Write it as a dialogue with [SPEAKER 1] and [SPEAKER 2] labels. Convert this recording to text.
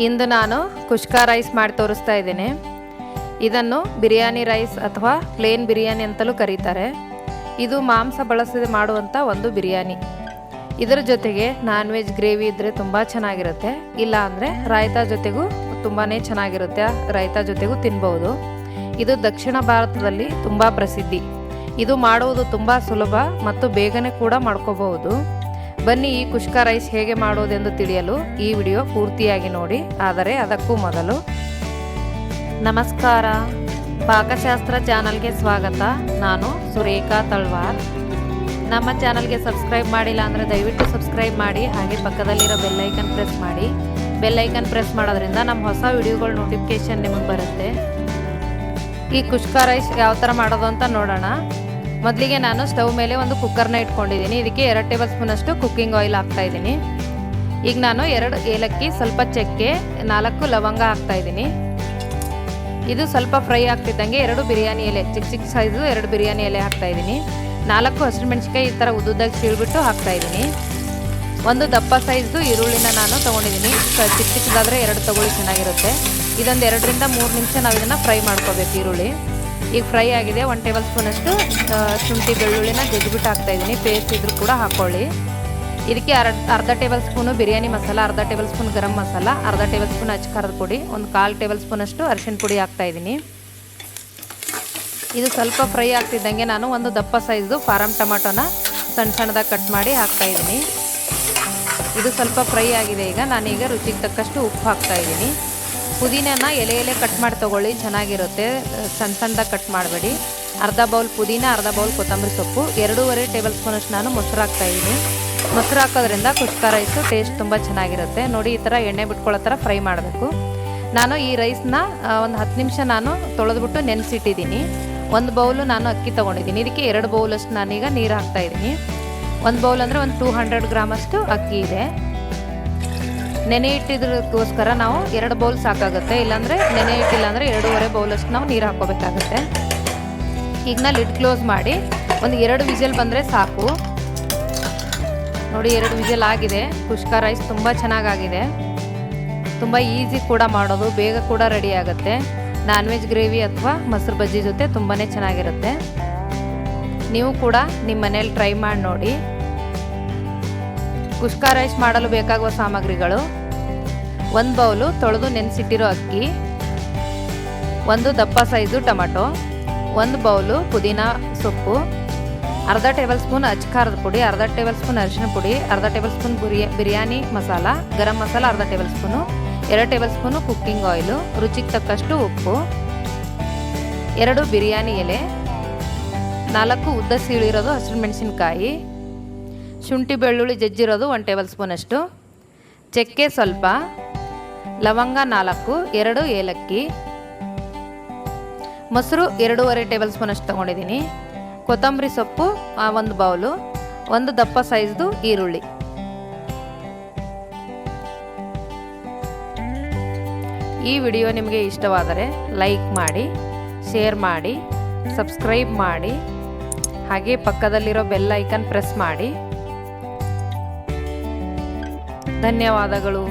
[SPEAKER 1] ಇಂದು ನಾನು ಕುಷ್ಕಾ ರೈಸ್ ಮಾಡಿ ತೋರಿಸ್ತಾ ಇದ್ದೇನೆ. ಇದನ್ನು ಬಿರಿಯಾನಿ ರೈಸ್ ಅಥವಾ ಪ್ಲೇನ್ ಬಿರಿಯಾನಿ ಅಂತಲೂ ಕರೀತಾರೆ. ಇದು ಮಾಂಸ ಬಳಸದೆ ಮಾಡುವಂಥ ಒಂದು ಬಿರಿಯಾನಿ. ಇದರ ಜೊತೆಗೆ ನಾನ್ ವೆಜ್ ಗ್ರೇವಿ ಇದ್ದರೆ ತುಂಬ ಚೆನ್ನಾಗಿರುತ್ತೆ. ಇಲ್ಲ ಅಂದರೆ ರಾಯ್ತಾ ಜೊತೆಗೂ ತುಂಬಾ ಚೆನ್ನಾಗಿರುತ್ತೆ. ರಾಯ್ತಾ ಜೊತೆಗೂ ತಿನ್ಬೋದು. ಇದು ದಕ್ಷಿಣ ಭಾರತದಲ್ಲಿ ತುಂಬ ಪ್ರಸಿದ್ಧಿ. ಇದು ಮಾಡುವುದು ತುಂಬ ಸುಲಭ ಮತ್ತು ಬೇಗನೆ ಕೂಡ ಮಾಡ್ಕೋಬಹುದು. ಬನ್ನಿ ಈ ಕುಷ್ಕಾ ರೈಸ್ ಹೇಗೆ ಮಾಡೋದೆಂದು ತಿಳಿಯಲು ಈ ವಿಡಿಯೋ ಪೂರ್ತಿಯಾಗಿ ನೋಡಿ. ಆದರೆ ಅದಕ್ಕೂ ಮೊದಲು ನಮಸ್ಕಾರ, ಪಾಕಶಾಸ್ತ್ರ ಚಾನಲ್ಗೆ ಸ್ವಾಗತ. ನಾನು ಸುರೇಖಾ ತಳ್ವಾರ್. ನಮ್ಮ ಚಾನಲ್ಗೆ ಸಬ್ಸ್ಕ್ರೈಬ್ ಮಾಡಿಲ್ಲ ಅಂದರೆ ದಯವಿಟ್ಟು ಸಬ್ಸ್ಕ್ರೈಬ್ ಮಾಡಿ. ಹಾಗೆ ಪಕ್ಕದಲ್ಲಿರೋ ಬೆಲ್ಲೈಕನ್ ಪ್ರೆಸ್ ಮಾಡಿ. ಬೆಲ್ಲೈಕನ್ ಪ್ರೆಸ್ ಮಾಡೋದ್ರಿಂದ ನಮ್ಮ ಹೊಸ ವಿಡಿಯೋಗಳ ನೋಟಿಫಿಕೇಷನ್ ನಿಮಗೆ ಬರುತ್ತೆ. ಈ ಕುಷ್ಕಾ ರೈಸ್ ಯಾವ ಥರ ಮಾಡೋದು ಅಂತ ನೋಡೋಣ. ಮೊದಲಿಗೆ ನಾನು ಸ್ಟವ್ ಮೇಲೆ ಒಂದು ಕುಕ್ಕರ್ನ ಇಟ್ಕೊಂಡಿದ್ದೀನಿ. ಇದಕ್ಕೆ 2 ಟೇಬಲ್ ಸ್ಪೂನ್ ಅಷ್ಟು ಕುಕ್ಕಿಂಗ್ ಆಯಿಲ್ ಹಾಕ್ತಾಯಿದ್ದೀನಿ. ಈಗ ನಾನು 2 ಏಲಕ್ಕಿ, ಸ್ವಲ್ಪ ಚಕ್ಕೆ, 4 ಲವಂಗ ಹಾಕ್ತಾಯಿದ್ದೀನಿ. ಇದು ಸ್ವಲ್ಪ ಫ್ರೈ ಆಗ್ತಿದ್ದಂಗೆ 2 ಬಿರಿಯಾನಿ ಎಲೆ, ಚಿಕ್ಕ ಚಿಕ್ಕ ಸೈಜು 2 ಬಿರಿಯಾನಿ ಎಲೆ ಹಾಕ್ತಾಯಿದ್ದೀನಿ. 4 ಹಸಿಮೆಣಸಿನ್ಕಾಯಿ ಈ ಥರ ಉದ್ದುದಾಗಿ ಸೀಳ್ಬಿಟ್ಟು ಹಾಕ್ತಾಯಿದ್ದೀನಿ. ಒಂದು ದಪ್ಪ ಸೈಜ್ದು ಈರುಳ್ಳಿನ ನಾನು ತೊಗೊಂಡಿದ್ದೀನಿ. ಚಿಕ್ಕ ಚಿಕ್ಕದಾದರೆ 2 ತೊಗೊಳ್ಳಿ, ಚೆನ್ನಾಗಿರುತ್ತೆ. ಇದೊಂದು 2 ರಿಂದ 3 ನಿಮಿಷ ನಾವು ಇದನ್ನು ಫ್ರೈ ಮಾಡ್ಕೋಬೇಕು. ಈರುಳ್ಳಿ ಈಗ ಫ್ರೈ ಆಗಿದೆ. 1 ಟೇಬಲ್ ಸ್ಪೂನ್ ಅಷ್ಟು ಶುಂಠಿ ಬೆಳ್ಳುಳ್ಳಿನ ಜಜ್ಜಿಬಿಟ್ಟು ಹಾಕ್ತಾಯಿದ್ದೀನಿ. ಪೇಸ್ಟ್ ಇದ್ರೂ ಕೂಡ ಹಾಕ್ಕೊಳ್ಳಿ. ಇದಕ್ಕೆ ಅರ್ಧ ಟೇಬಲ್ ಸ್ಪೂನು ಬಿರಿಯಾನಿ ಮಸಾಲ, ಅರ್ಧ ಟೇಬಲ್ ಸ್ಪೂನ್ ಗರಂ ಮಸಾಲ, ಅರ್ಧ ಟೇಬಲ್ ಸ್ಪೂನ್ ಅಚ್ಕಾರದ ಪುಡಿ, ಒಂದು 1/4 ಟೇಬಲ್ ಸ್ಪೂನ್ ಅಷ್ಟು ಅರಿಶಿನ ಪುಡಿ ಹಾಕ್ತಾಯಿದ್ದೀನಿ. ಇದು ಸ್ವಲ್ಪ ಫ್ರೈ ಆಗ್ತಿದ್ದಂಗೆ ನಾನು ಒಂದು ದಪ್ಪ ಸೈಜ್ದು ಫಾರಮ್ ಟೊಮಾಟೋನ ಸಣ್ಣದಾಗಿ ಕಟ್ ಮಾಡಿ ಹಾಕ್ತಾಯಿದ್ದೀನಿ. ಇದು ಸ್ವಲ್ಪ ಫ್ರೈ ಆಗಿದೆ. ಈಗ ನಾನೀಗ ರುಚಿಗೆ ತಕ್ಕಷ್ಟು ಉಪ್ಪು ಹಾಕ್ತಾಯಿದ್ದೀನಿ. ಪುದೀನನ ಎಲೆ ಕಟ್ ಮಾಡಿ ತೊಗೊಳ್ಳಿ, ಚೆನ್ನಾಗಿರುತ್ತೆ. ಸಣ್ಣದಾಗಿ ಕಟ್ ಮಾಡಬೇಡಿ. ಅರ್ಧ ಬೌಲ್ ಪುದೀನ, ಅರ್ಧ ಬೌಲ್ ಕೊತ್ತಂಬರಿ ಸೊಪ್ಪು, 2.5 ಟೇಬಲ್ ಸ್ಪೂನ್ ಅಷ್ಟು ನಾನು ಮೊಸರು ಹಾಕ್ತಾಯಿದ್ದೀನಿ. ಮೊಸರು ಹಾಕೋದ್ರಿಂದ ಕುಷ್ಕಾ ರೈಸು ಟೇಸ್ಟ್ ತುಂಬ ಚೆನ್ನಾಗಿರುತ್ತೆ. ನೋಡಿ, ಈ ಥರ ಎಣ್ಣೆ ಬಿಟ್ಕೊಳ್ಳೋ ಥರ ಫ್ರೈ ಮಾಡಬೇಕು. ನಾನು ಈ ರೈಸ್ನ ಒಂದು 10 ನಿಮಿಷ ನಾನು ತೊಳೆದ್ಬಿಟ್ಟು ನೆನೆಸಿಟ್ಟಿದ್ದೀನಿ. 1 ಬೌಲು ನಾನು ಅಕ್ಕಿ ತೊಗೊಂಡಿದ್ದೀನಿ. ಇದಕ್ಕೆ 2 ಬೌಲಷ್ಟು ನಾನೀಗ ನೀರು ಹಾಕ್ತಾಯಿದ್ದೀನಿ. 1 ಬೌಲ್ ಅಂದರೆ ಒಂದು 200 ಗ್ರಾಮ್ ಅಷ್ಟು ಅಕ್ಕಿ ಇದೆ. ನೆನೆ ಇಟ್ಟಿದ್ದಕ್ಕೋಸ್ಕರ ನಾವು 2 ಬೌಲ್ ಸಾಕಾಗುತ್ತೆ. ಇಲ್ಲಾಂದರೆ ನೆನೆ ಇಟ್ಟಿಲ್ಲ ಅಂದರೆ 2.5 ಬೌಲಷ್ಟು ನಾವು ನೀರು ಹಾಕ್ಕೋಬೇಕಾಗುತ್ತೆ. ಈಗ ನಾ ಲಿಡ್ ಕ್ಲೋಸ್ ಮಾಡಿ ಒಂದು 2 ವಿಸಿಲ್ ಬಂದರೆ ಸಾಕು. ನೋಡಿ, 2 ವಿಸಿಲ್ ಆಗಿದೆ. ಕುಷ್ಕಾ ರೈಸ್ ತುಂಬ ಚೆನ್ನಾಗಾಗಿದೆ. ತುಂಬ ಈಸಿ ಕೂಡ ಮಾಡೋದು, ಬೇಗ ಕೂಡ ರೆಡಿ ಆಗುತ್ತೆ. ನಾನ್ ವೆಜ್ ಗ್ರೇವಿ ಅಥವಾ ಮೊಸರು ಬಜ್ಜಿ ಜೊತೆ ತುಂಬಾ ಚೆನ್ನಾಗಿರುತ್ತೆ. ನೀವು ಕೂಡ ನಿಮ್ಮ ಮನೇಲಿ ಟ್ರೈ ಮಾಡಿ ನೋಡಿ. ಕುಷ್ಕಾ ರೈಸ್ ಮಾಡಲು ಬೇಕಾಗುವ ಸಾಮಗ್ರಿಗಳು: 1 ಬೌಲು ತೊಳೆದು ನೆನೆಸಿಟ್ಟಿರೋ ಅಕ್ಕಿ, 1 ದಪ್ಪ ಸೈಜು ಟೊಮೆಟೊ, 1 ಬೌಲು ಪುದೀನ ಸೊಪ್ಪು, ಅರ್ಧ ಟೇಬಲ್ ಸ್ಪೂನ್ ಅಚ್ಕಾರದ ಪುಡಿ, ಅರ್ಧ ಟೇಬಲ್ ಸ್ಪೂನ್ ಅರಿಶಿನ ಪುಡಿ, ಅರ್ಧ ಟೇಬಲ್ ಸ್ಪೂನ್ ಬಿರಿಯಾನಿ ಮಸಾಲ, ಗರಂ ಮಸಾಲ ಅರ್ಧ table spoon, 2 table spoon cooking oil, ರುಚಿಗೆ ತಕ್ಕಷ್ಟು ಉಪ್ಪು, 2 ಬಿರಿಯಾನಿ ಎಲೆ, 4 ಉದ್ದ ಸೀಳಿರೋದು ಹಸಿಮೆಣಸಿನ್ಕಾಯಿ, ಶುಂಠಿ ಬೆಳ್ಳುಳ್ಳಿ ಜಜ್ಜಿರೋದು 1 ಟೇಬಲ್ ಸ್ಪೂನ್ ಅಷ್ಟು, ಚಕ್ಕೆ ಸ್ವಲ್ಪ, ಲವಂಗ 4, 2 ಏಲಕ್ಕಿ, ಮೊಸರು 2.5 ಟೇಬಲ್ ಸ್ಪೂನ್ ಅಷ್ಟು ತೊಗೊಂಡಿದ್ದೀನಿ, ಕೊತ್ತಂಬರಿ ಸೊಪ್ಪು 1 ಬೌಲು, 1 ದಪ್ಪ ಸೈಜ್ದು ಈರುಳ್ಳಿ. ಈ ವಿಡಿಯೋ ನಿಮಗೆ ಇಷ್ಟವಾದರೆ ಲೈಕ್ ಮಾಡಿ, ಶೇರ್ ಮಾಡಿ, ಸಬ್ಸ್ಕ್ರೈಬ್ ಮಾಡಿ. ಹಾಗೆ ಪಕ್ಕದಲ್ಲಿರೋ ಬೆಲ್ ಐಕನ್ ಪ್ರೆಸ್ ಮಾಡಿ. ಧನ್ಯವಾದಗಳು.